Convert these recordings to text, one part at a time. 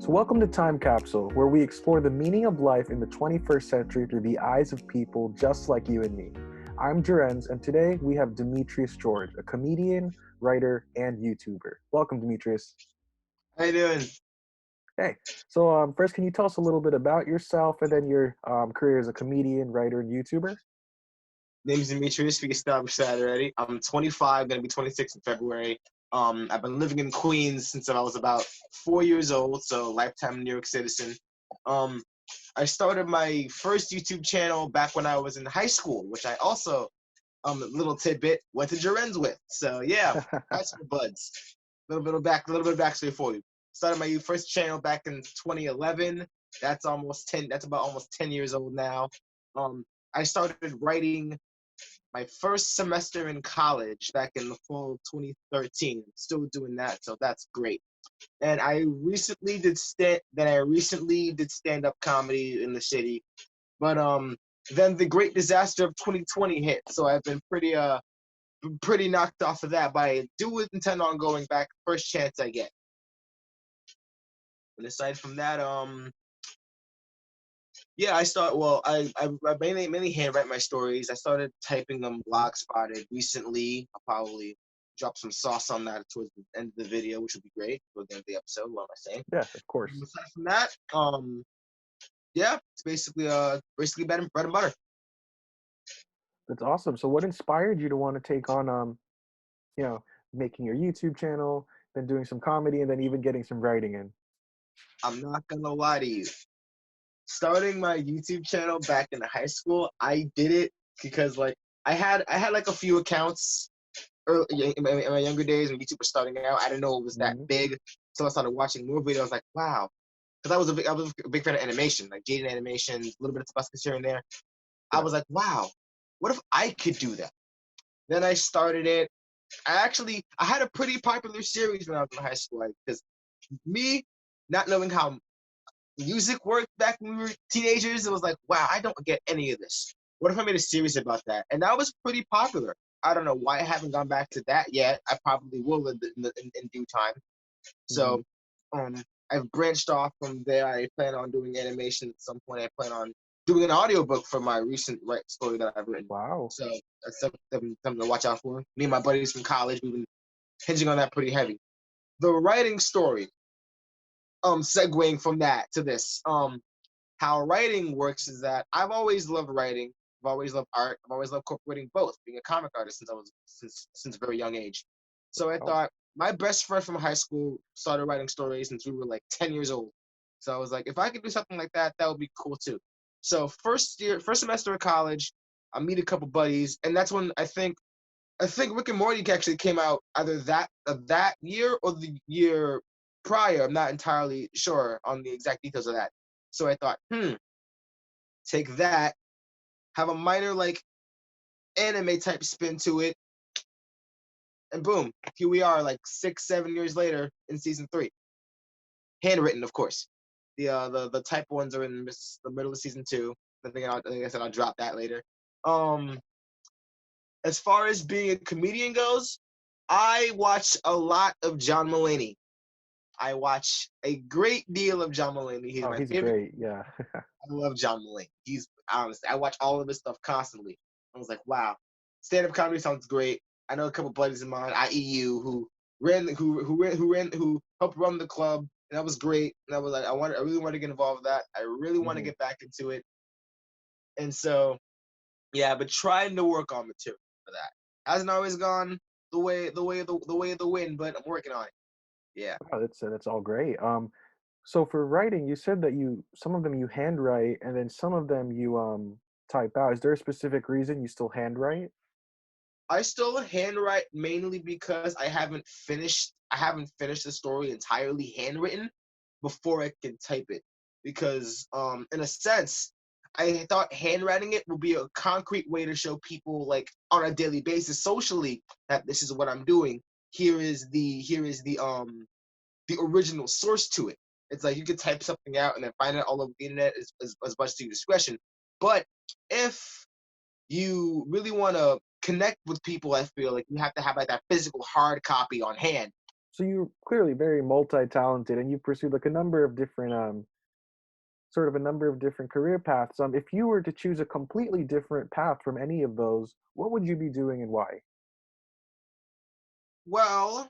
So welcome to Time Capsule, where we explore the meaning of life in the 21st century through the eyes of people just like you and me. I'm Joerenz, and today we have Demetrius George, a comedian, writer, and YouTuber. Welcome, Demetrius. How you doing? Hey, so first, can you tell us a little bit about yourself and then your career as a comedian, writer, and YouTuber? Name's Demetrius. We established that already. I'm 25, gonna be 26 in February. I've been living in Queens since I was about 4 years old, so lifetime New York citizen. I started my first YouTube channel back when I was in high school, which I also, a little tidbit, went to Joerenz with. So yeah, high school buds. A little bit of backstory for you. Started my first channel back in 2011. That's about almost 10 years old now. I started writing my first semester in college back in the fall of 2013. Still doing that, so that's great. And I recently did stand-up comedy in the city, but then the great disaster of 2020 hit, so I've been pretty knocked off of that. But I do intend on going back first chance I get. And aside from that, yeah, I mainly handwrite my stories. I started typing them blogspotted recently. I'll probably drop some sauce on that towards the end of the video, which would be great. Towards the end of the episode, what am I saying? Yes, of course. Aside from that, yeah, it's basically bread and butter. That's awesome. So what inspired you to want to take on, you know, making your YouTube channel, then doing some comedy, and then even getting some writing in? I'm not gonna lie to you. Starting my YouTube channel back in high school, I did it because like I had like a few accounts early in my younger days when YouTube was starting out. I didn't know it was that Mm-hmm. big, so I started watching more videos. Like, wow, because I was a big fan of animation, like Jaden animation, a little bit of Tabascus here and there. I Yeah. was like, wow, what if I could do that? Then I started it. I had a pretty popular series when I was in high school, because me not knowing how music worked back when we were teenagers, it was like, wow, I don't get any of this. What if I made a series about that? And that was pretty popular. I don't know why I haven't gone back to that yet. I probably will in due time. Mm-hmm. So, I've branched off from there. I plan on doing animation at some point. I plan on doing an audiobook for my recent story that I've written. Wow. So that's something to watch out for. Me and my buddies from college, we've been hinging on that pretty heavy. The writing story, segueing from that to this, how writing works is that I've always loved writing. I've always loved art. I've always loved incorporating both, being a comic artist since a very young age. So I Wow. thought my best friend from high school started writing stories since we were like 10 years old. So I was like, if I could do something like that, that would be cool too. So first semester of college, I meet a couple buddies, and that's when I think Rick and Morty actually came out either that year or the year prior. I'm not entirely sure on the exact details of that. So I thought, take that, have a minor like anime type spin to it, and boom, here we are, like 6-7 years later in season 3. Handwritten, of course. The type ones are in the middle of season 2. Like I said, I'll drop that later. Um, as far as being a comedian goes, I watch a lot of John Mulaney. I watch a great deal of John Mulaney. He's Oh, my he's favorite. great. Yeah. I love John Mulaney. He's honestly, I watch all of his stuff constantly. I was like, wow, stand-up comedy sounds great. I know a couple buddies of mine, i.e. you, who helped run the club, and that was great. And I was like, I really want to get involved with that. I really want to Hmm. get back into it. And so, yeah, but trying to work on material for that. Hasn't always gone the way of the wind, but I'm working on it. Yeah. Wow, that's all great. So for writing, you said that some of them you handwrite and then some of them you type out. Is there a specific reason you still handwrite? I still handwrite mainly because I haven't finished the story entirely handwritten before I can type it. Because in a sense, I thought handwriting it would be a concrete way to show people like on a daily basis socially that this is what I'm doing. Here is the original source to it. It's like you could type something out and then find it all over the internet as much to your discretion. But if you really want to connect with people, I feel like you have to have like that physical hard copy on hand. So you're clearly very multi-talented, and you pursued like a number of different sort of a number of different career paths. If you were to choose a completely different path from any of those, what would you be doing and why? Well,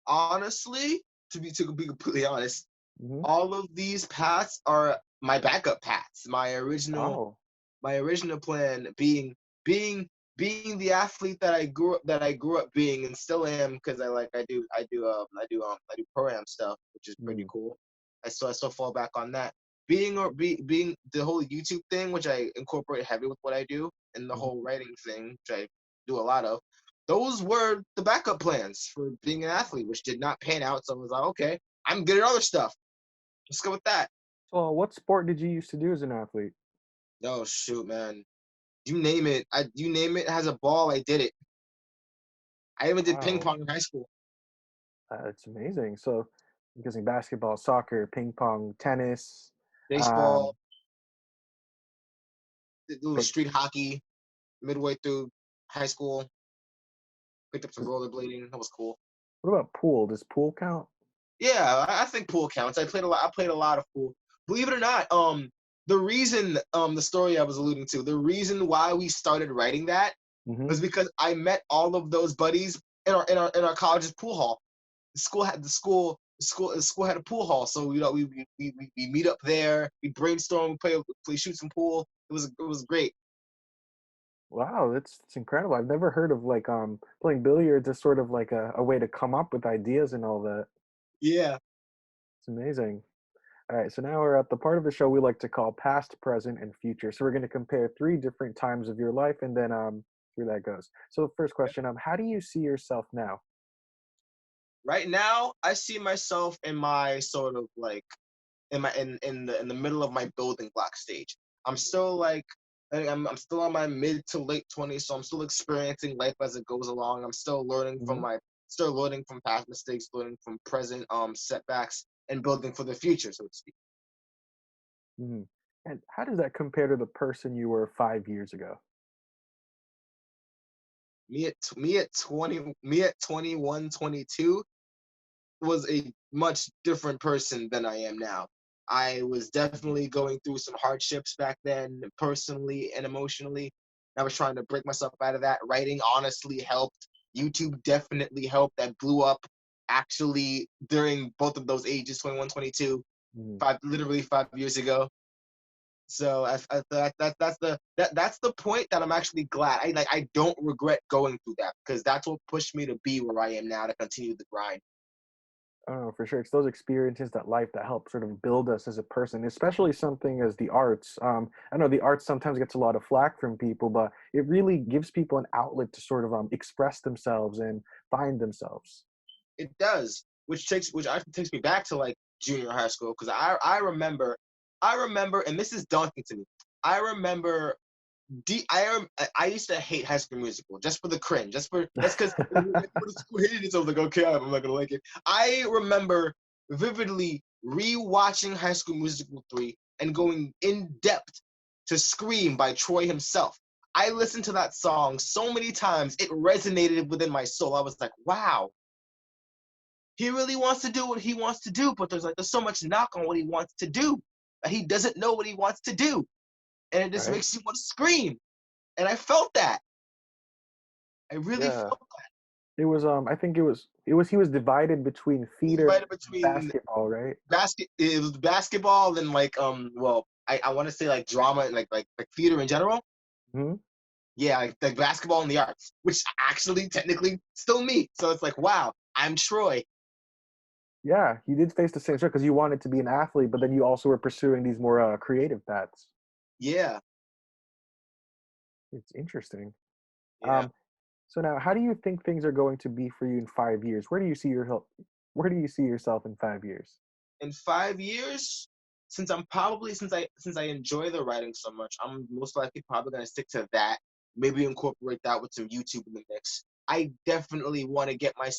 honestly, to be completely honest, Hmm. all of these paths are my backup paths. Oh. My original plan being being the athlete that I grew up being and still am, because I do program stuff, which is pretty Mm-hmm. cool. I still fall back on that. Being the whole YouTube thing, which I incorporate heavy with what I do, and the whole writing thing, which I do a lot of. Those were the backup plans for being an athlete, which did not pan out. So I was like, okay, I'm good at other stuff. Let's go with that. So, what sport did you used to do as an athlete? Oh shoot, man. You name it has a ball, I did it. I even did ping Wow, pong in high school. that's amazing. So, I'm guessing basketball, soccer, ping pong, tennis, Baseball, um, did a little pick, street hockey midway through high school. Picked up some does- rollerblading. That was cool. what about pool? Does pool count? Yeah, I think pool counts. I played a lot of pool. Believe it or not, the story I was alluding to, the reason why we started writing that Hmm. was because I met all of those buddies in our college's pool hall. The school had a pool hall, so we meet up there, we brainstorm, play shoot some pool. It was great. Wow, that's incredible. I've never heard of like playing billiards as sort of like a way to come up with ideas and all that. Yeah. It's amazing. All right, so now we're at the part of the show we like to call past, present, and future. So we're going to compare three different times of your life, and then through that goes. So the first question, how do you see yourself now? Right now, I see myself in my sort of like in the middle of my building block stage. I'm still like I'm still on my mid to late 20s, so I'm still experiencing life as it goes along. I'm Hmm. still learning from past mistakes, learning from present setbacks, and building for the future, so to speak. Hmm. And how does that compare to the person you were 5 years ago? Me at 21, 22 was a much different person than I am now. I was Mhm. definitely going through some hardships back then, personally and emotionally. I was trying to break myself out of that. Writing honestly helped. YouTube definitely helped. That blew up actually during both of those ages, 21, 22, Mhm. literally 5 years ago. So that's the point that I'm actually glad. I don't regret going through that, because that's what pushed me to be where I am now, to continue the grind. Oh, for sure. It's those experiences that life that help sort of build us as a person, especially something as the arts. I know the arts sometimes gets a lot of flack from people, but it really gives people an outlet to sort of express themselves and find themselves. It does, which actually takes me back to like junior high school, because I remember, and this is daunting to me. I remember I used to hate High School Musical just for the cringe, just because the school hated it. So I was like, okay, I'm not gonna like it. I remember vividly rewatching High School Musical 3 and going in depth to "Scream" by Troy himself. I listened to that song so many times, it resonated within my soul. I was like, wow, he really wants to do what he wants to do, but there's so much knock on what he wants to do that he doesn't know what he wants to do, and it just Right? makes you want to scream. And I felt that. I really Yeah. felt It was I think it was he was divided between theater divided and between basketball, right? it was basketball and like well, I want to say like drama and like theater in general. Hmm. Yeah, like basketball and the arts, which actually technically still me. So it's like, wow, I'm Troy. Yeah, you did face the same struggle because you wanted to be an athlete, but then you also were pursuing these more creative paths. Yeah, It's interesting. yeah. Um, so now, how do you think things are going to be for you in 5 years? Where do you see yourself in 5 years? In 5 years, since I enjoy the writing so much, I'm most likely probably gonna stick to that. Maybe incorporate that with some YouTube in the mix. I definitely want to get my.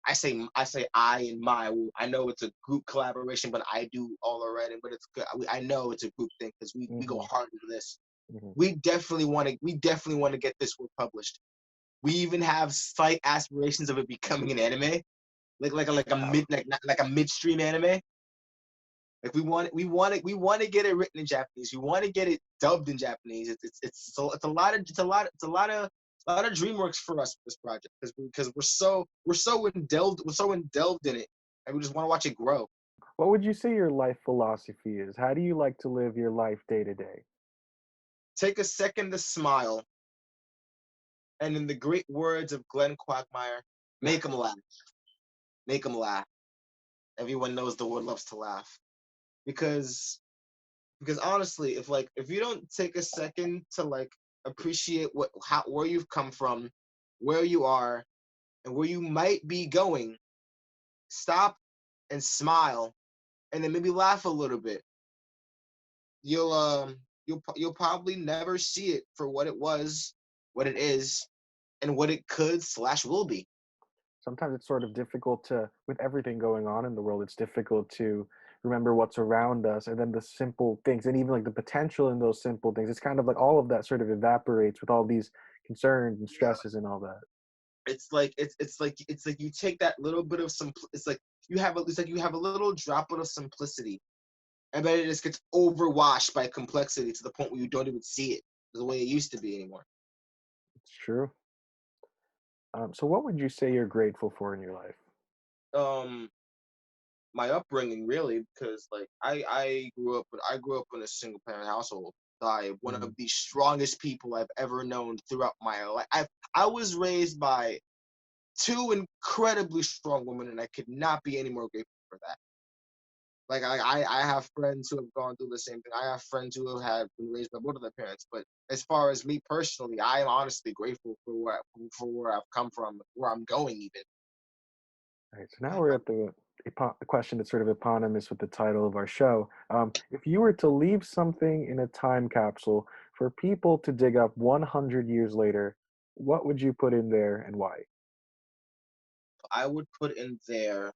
I say I and my. I know it's a group collaboration, but I do all the writing. But it's good. I know it's a group thing, because we go Hmm. hard into this. Hmm. We definitely want to get this work published. We even have slight aspirations of it becoming an anime, like a Wow. like a midstream anime. Like we want to get it written in Japanese. We want to get it dubbed in Japanese. It's a lot of a lot of DreamWorks for us for this project because we're so indulged in it, and we just want to watch it grow. What would you say your life philosophy is? How do you like to live your life day to day? Take a second to smile, and in the great words of Glenn Quagmire, make them laugh. Make them laugh. Everyone knows the word loves to laugh because honestly, if you don't take a second to like appreciate where you've come from, where you are, and where you might be going, stop and smile, and then maybe laugh a little bit. You'll probably never see it for what it was, what it is, and what it could slash will be. Sometimes it's sort of difficult to, with everything going on in the world, it's difficult to remember what's around us and then the simple things and even like the potential in those simple things. It's kind of like all of that sort of evaporates with all these concerns and Yeah. stresses and all that. It's like you take that little bit of it's like you have a little droplet of simplicity, and then it just gets overwashed by complexity to the point where you don't even see it the way it used to be anymore. It's true. So what would you say you're grateful for in your life? Um, my upbringing really, because like I grew up in a single parent household by one of Mhm. the strongest people I've ever known throughout my life. I was raised by two incredibly strong women, and I could not be any more grateful for that. Like I have friends who have gone through the same thing. I have friends who have been raised by both of their parents. But as far as me personally, I am honestly grateful for where I've come from, where I'm going even. All right, so now we're at the question that's sort of eponymous with the title of our show. If you were to leave something in a time capsule for people to dig up 100 years later, what would you put in there and why? I would put in there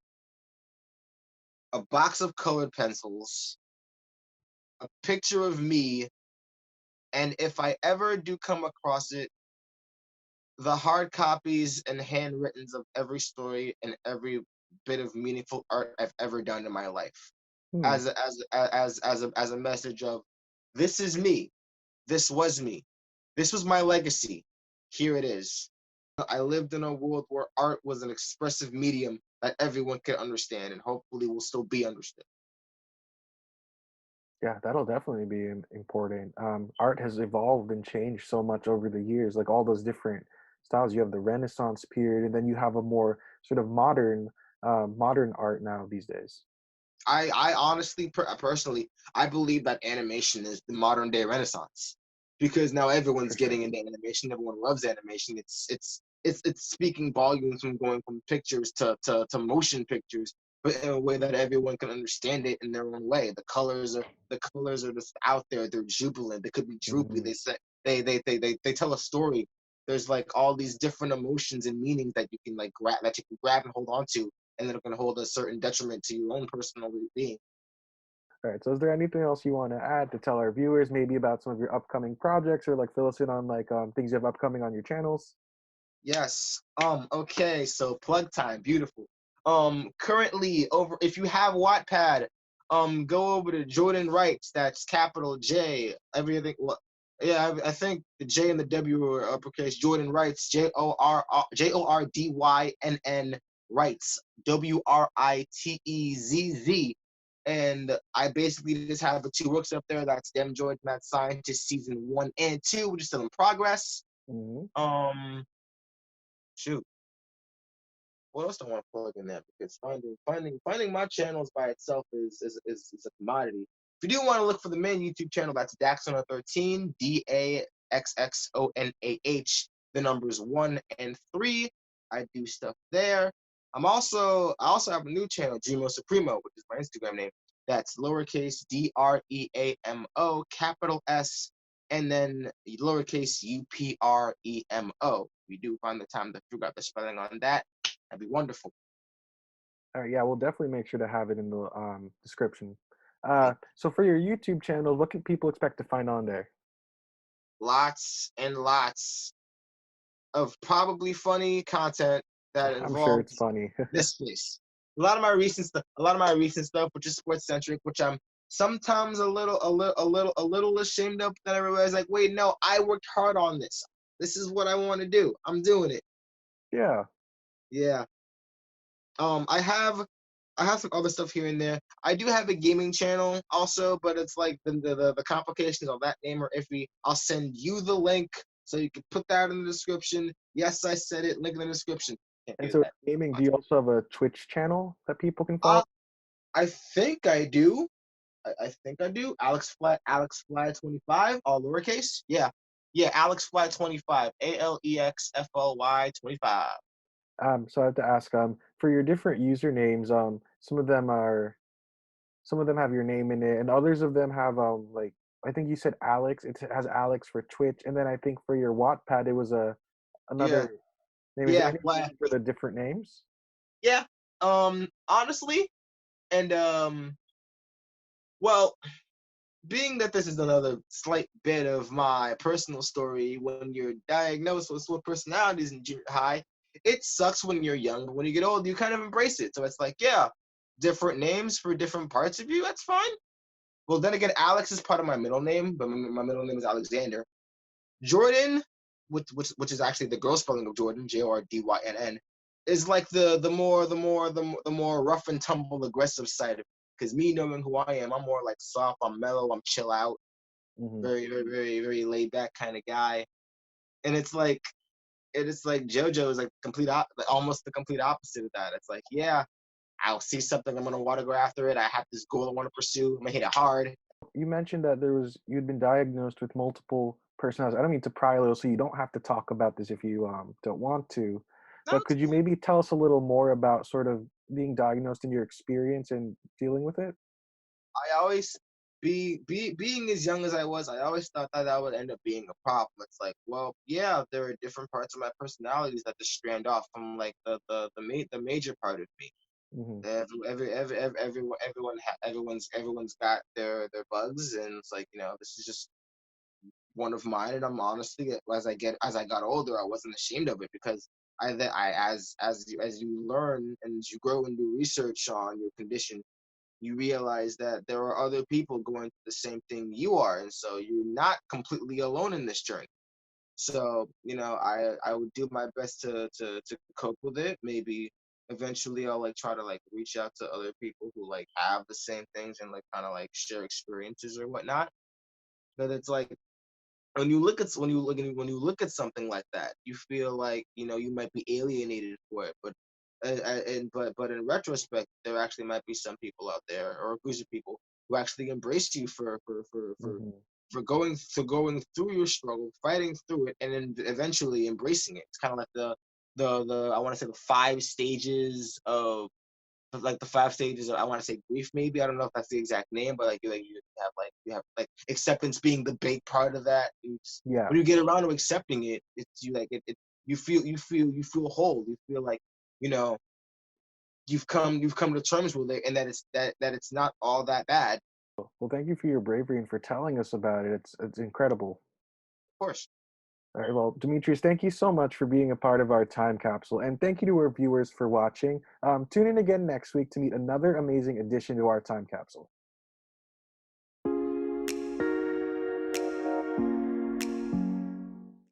a box of colored pencils, a picture of me, and if I ever do come across it, the hard copies and handwrittens of every story and every bit of meaningful art I've ever done in my life, Hmm. as a message of this is me, this was me, this was my legacy. Here it is. I lived in a world where art was an expressive medium that everyone could understand and hopefully will still be understood. Yeah, that'll definitely be important. Art has evolved and changed so much over the years, like all those different styles. You have the Renaissance period, and then you have a more sort of modern art now these days. I honestly, personally, I believe that animation is the modern day Renaissance because now For everyone's sure. getting into animation. Everyone loves animation. It's speaking volumes from going from pictures to motion pictures, but in a way that everyone can understand it in their own way. The colors are just out there. They're jubilant. They could be droopy. Mhm. They tell a story. There's like all these different emotions and meanings that you can grab and hold on to, and then it can hold a certain detriment to your own personal being. All right. So, is there anything else you want to add to tell our viewers, maybe about some of your upcoming projects, or like fill us in on like things you have upcoming on your channels? Yes. Okay. So plug time. Beautiful. Currently over. If you have Wattpad, go over to Jordan Writes. That's capital J. Everything. Well, yeah. I think the J and the W are uppercase. Jordan Writes. JORDYNN Writes. WRITEZZ. And I basically just have the two books up there. That's Dem George Mad Scientist season 1 and 2, which is still in progress. Hmm. Um, Shoot, what else do I want to plug in there? Because finding my channels by itself is a commodity. If you do want to look for the main YouTube channel, that's Daxona13, DAXXONAH, the numbers 1 and 3. I do stuff there. I also have a new channel, Dreamo Supremo, which is my Instagram name. That's lowercase DREAMO, capital S, and then lowercase UPREMO. If you do find the time to figure out the spelling on that, that'd be wonderful. All right. Yeah, we'll definitely make sure to have it in the description. So, for your YouTube channel, what can people expect to find on there? Lots and lots of probably funny content that I'm sure it's involves funny. this space. A lot of my recent stuff, which is sports centric, which I'm sometimes a little ashamed of. That I realize, like, wait, no, I worked hard on this. This is what I want to do. I'm doing it. Yeah. Yeah. I have some other stuff here and there. I do have a gaming channel also, but it's like the complications of that name are iffy. I'll send you the link so you can put that in the description. Yes, I said it. Link in the description. Can't And do so that. gaming, do you also have a Twitch channel that people can follow? Uh, I think I do. I think I do. Alex Fly 25, all lowercase. Yeah. Yeah, Alex Fly 25. ALEXFLY 25. So I have to ask, for your different usernames, some of them have your name in it, and others of them have like I think you said Alex. It has Alex for Twitch, and then I think for your Wattpad it was a Yeah. another name. Is there Yeah. any Well, reason for the different names? yeah. Honestly, and well, being that this is another slight bit of my personal story, when you're diagnosed with split personalities in junior high, it sucks when you're young, but when you get old, you kind of embrace it. So it's like, yeah, different names for different parts of you, that's fine. Well, then again, Alex is part of my middle name, but my middle name is Alexander. Jordan, which is actually the girl spelling of Jordan, Jordynn, is like the more rough and tumble aggressive side of it. Because me knowing who I am, I'm more like soft, I'm mellow, I'm chill out, Hmm. very, very, very, very laid back kind of guy. And it's like JoJo is like almost the complete opposite of that. It's like, yeah, I'll see something, I'm gonna want to go after it. I have this goal I want to pursue. I'm gonna hit it hard. You mentioned that you'd been diagnosed with multiple personalities. I don't mean to pry a little, so you don't have to talk about this if you don't want to. No, But it's could you cool. maybe tell us a little more about sort of being diagnosed and your experience and dealing with it? I always being as young as I was, I always thought that that would end up being a problem. It's like, well, yeah, there are different parts of my personalities that just strand off from like the major part of me. Hmm. Everyone's got their bugs, and it's like, this is just one of mine. And I'm honestly, as I got older, I wasn't ashamed of it, because as you learn and as you grow and do research on your condition, you realize that there are other people going through the same thing you are, and so you're not completely alone in this journey. So I would do my best to cope with it. Maybe eventually I'll like try to like reach out to other people who like have the same things and like kind of like share experiences or whatnot. But it's like, when you look at something like that, you feel like you might be alienated for it, but in retrospect, there actually might be some people out there, or groups of people, who actually embrace you Hmm. for going through your struggle, fighting through it, and then eventually embracing it. It's kind of like the I want to say the 5 stages of like the 5 stages of, I want to say, grief. Maybe I don't know if that's the exact name, but you have like acceptance being the big part of that. Yeah. When you get around to accepting it, it's you like it. You feel whole. You feel like you know you've come to terms with it, and that it's not all that bad. Well, thank you for your bravery and for telling us about it. It's incredible. Of course. All right. Well, Demetrius, thank you so much for being a part of our time capsule, and thank you to our viewers for watching. Tune in again next week to meet another amazing addition to our time capsule.